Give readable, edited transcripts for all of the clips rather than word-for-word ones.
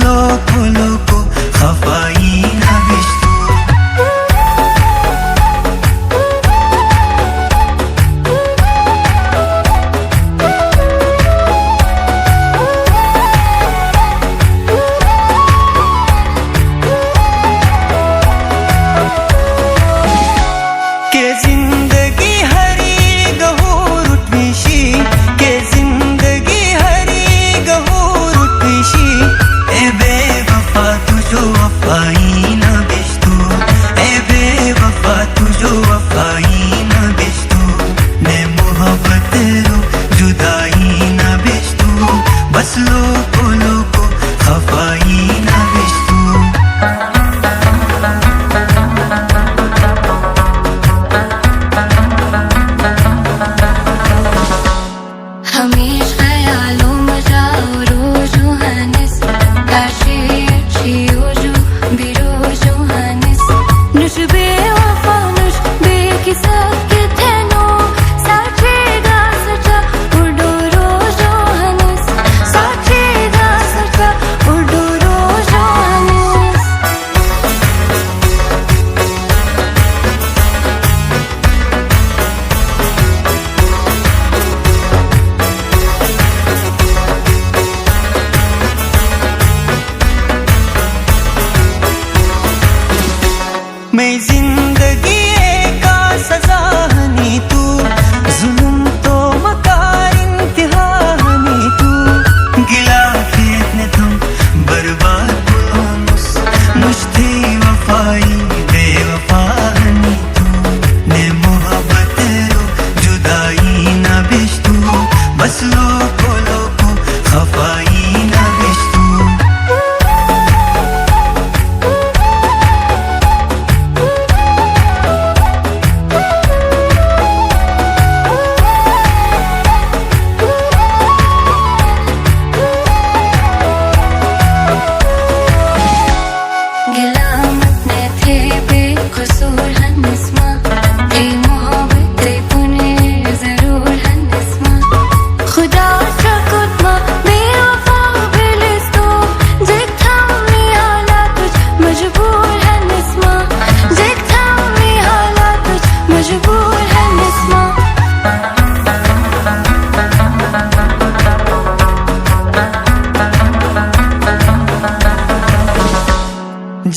लोको लोको खफाई नबिश्तू बस लोको लोको खफाई नबिश्तू हमेश ख्यालों में जाओ रोजो हनस काशी चियोजो बिरोजो हनस नुश बेवफा नुश बेकिसा के थेनो साचेगा सचा उडो रोजो हनस साचेगा सचा उडो रोजो हनस मैं जिंदगी का सजा हनी तू जुल्म तो मकार इंतहा हनी तू गिला फेतने तुम बर्बाद बुलानुस मुश्ती वफाई बेवफा हनी तू ने मोहब्बत रो जुदाई नबिश्तू बस लोको लोको खफाई नबिश्तू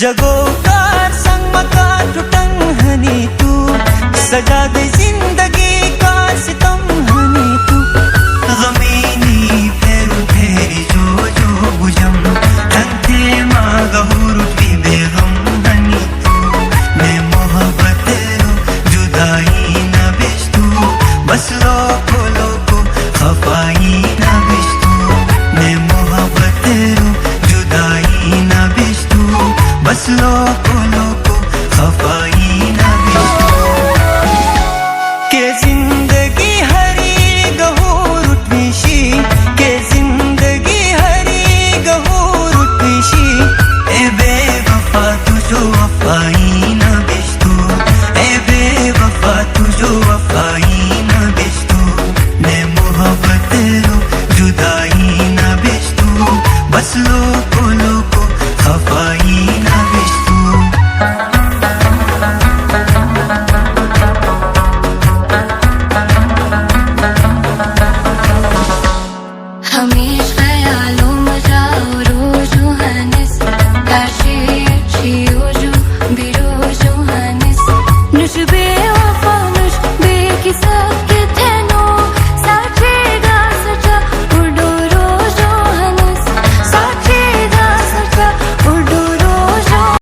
जगोकार संग मका टुटंग हनी तू सजा दे जिंदगी